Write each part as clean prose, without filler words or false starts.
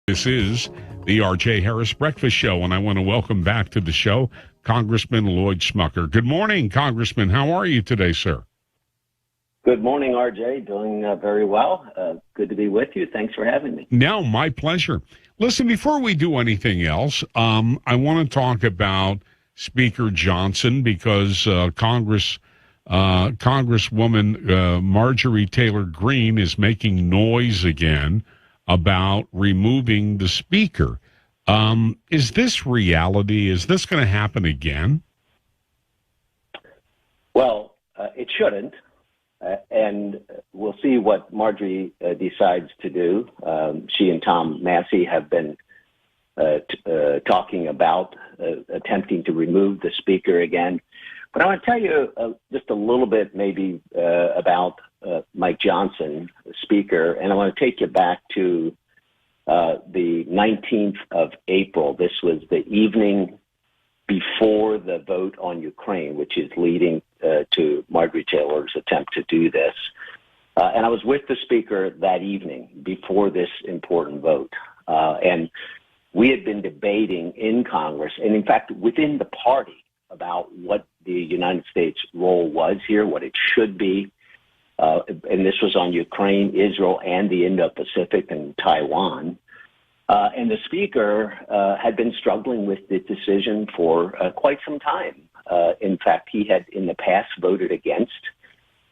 This is the R.J. Harris Breakfast Show, and I want to welcome back to the show Congressman Lloyd Smucker. Good morning, Congressman. How are you today, sir? Good morning, R.J. Doing very well. Good to be with you. Thanks for having me. No, my pleasure. Listen, before we do anything else, I want to talk about Speaker Johnson because Congresswoman Marjorie Taylor Greene is making noise again about removing the speaker. Is this reality? Is this going to happen again? Well, it shouldn't, and we'll see what Marjorie decides to do. She and Tom Massey have been talking about attempting to remove the speaker again. But I want to tell you just a little bit maybe about Mike Johnson, the speaker, and I want to take you back to the 19th of April. This was the evening before the vote on Ukraine, which is leading to Marjorie Taylor's attempt to do this. And I was with the speaker that evening before this important vote. And we had been debating in Congress, and in fact, within the party, about what the United States role was here, what it should be. And this was on Ukraine, Israel, and the Indo-Pacific and Taiwan. And the speaker had been struggling with the decision for quite some time. In fact, he had in the past voted against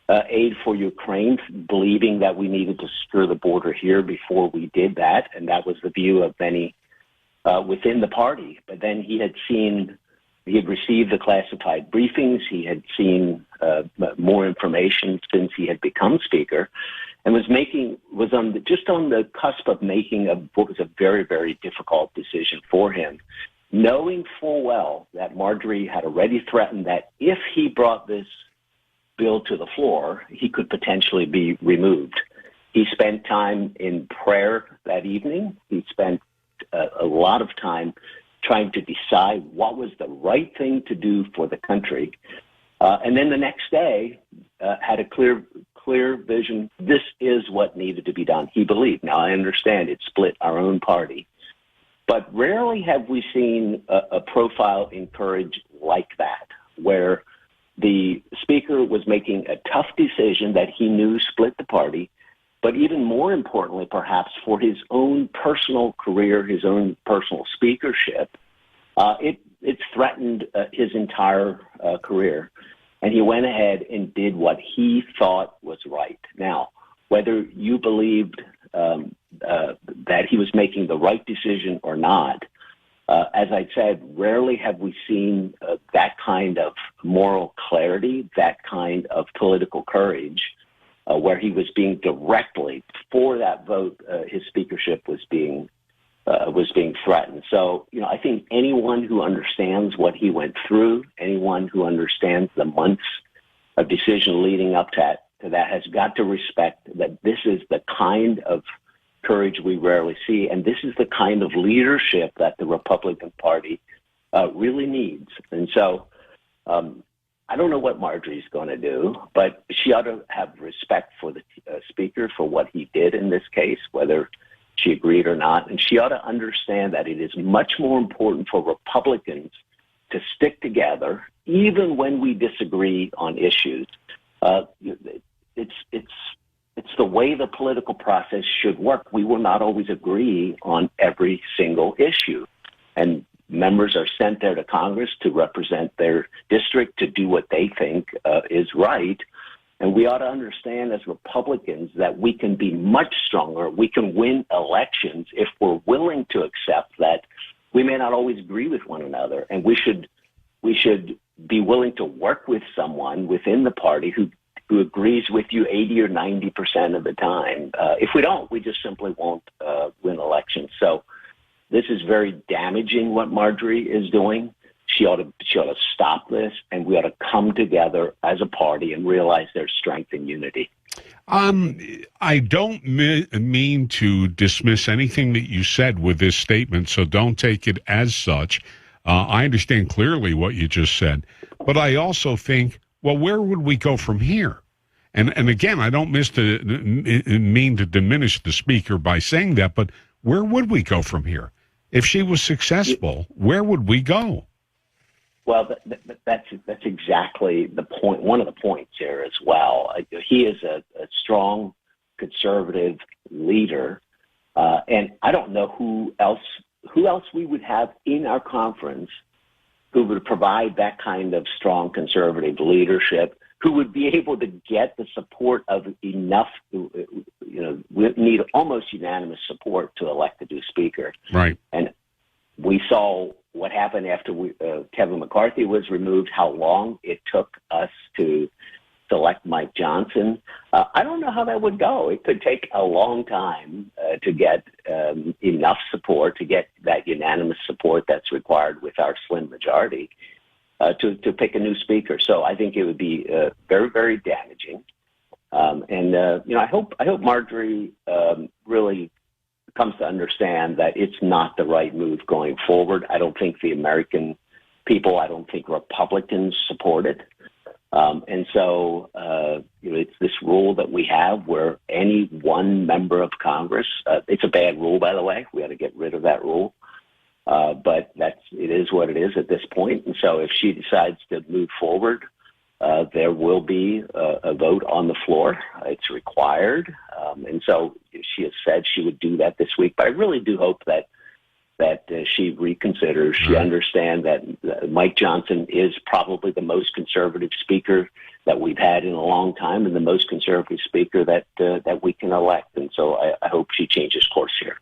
aid for Ukraine, believing that we needed to secure the border here before we did that. And that was the view of many within the party. But then he had received the classified briefings. He had seen more information since he had become speaker, and was on the cusp of making what was a very, very difficult decision for him, knowing full well that Marjorie had already threatened that if he brought this bill to the floor, he could potentially be removed. He spent time in prayer that evening. He spent a lot of time trying to decide what was the right thing to do for the country. And then the next day had a clear vision. This is what needed to be done. He believed. Now, I understand it split our own party, but rarely have we seen a profile in courage like that, where the speaker was making a tough decision that he knew split the party, but even more importantly, perhaps for his own personal career, his own personal speakership, it threatened his entire career. And he went ahead and did what he thought was right. Now, whether you believed that he was making the right decision or not, as I said, rarely have we seen that kind of moral clarity, that kind of political courage, where he was being directly, for that vote, his speakership was being threatened. So, I think anyone who understands what he went through, anyone who understands the months of decision leading up to that has got to respect that this is the kind of courage we rarely see, and this is the kind of leadership that the Republican Party really needs. And so I don't know what Marjorie's going to do, but she ought to have respect for the speaker for what he did in this case, whether she agreed or not. And she ought to understand that it is much more important for Republicans to stick together, even when we disagree on issues. It's the way the political process should work. We will not always agree on every single issue. And members are sent there to Congress to represent their district, to do what they think is right. And we ought to understand as Republicans that we can be much stronger. We can win elections if we're willing to accept that we may not always agree with one another. And we should be willing to work with someone within the party who agrees with you 80 or 90% of the time. If we don't, we just simply won't win elections. So this is very damaging what Marjorie is doing. She ought to stop this, and we ought to come together as a party and realize there's strength in unity. I don't mean to dismiss anything that you said with this statement, so don't take it as such. I understand clearly what you just said, but I also think, well, where would we go from here? And again, I don't mean to diminish the speaker by saying that, but where would we go from here? If she was successful, where would we go? Well, that's exactly the point. One of the points here as well. He is a strong conservative leader, and I don't know who else we would have in our conference who would provide that kind of strong conservative leadership, who would be able to get the support of enough, we need almost unanimous support to elect a new speaker. Right. And we saw what happened after Kevin McCarthy was removed, how long it took us to select Mike Johnson. I don't know how that would go. It could take a long time to get enough support, to get that unanimous support that's required with our slim majority to pick a new speaker. So I think it would be very, very damaging. I hope Marjorie really comes to understand that it's not the right move going forward. I don't think the American people, I don't think Republicans support it. It's this rule that we have where any one member of Congress, it's a bad rule, by the way. We ought to get rid of that rule. But it is what it is at this point. And so if she decides to move forward, there will be a vote on the floor. It's required. And so she has said she would do that this week. But I really do hope that she reconsiders. She understands that Mike Johnson is probably the most conservative speaker that we've had in a long time and the most conservative speaker that we can elect. And so I hope she changes course here.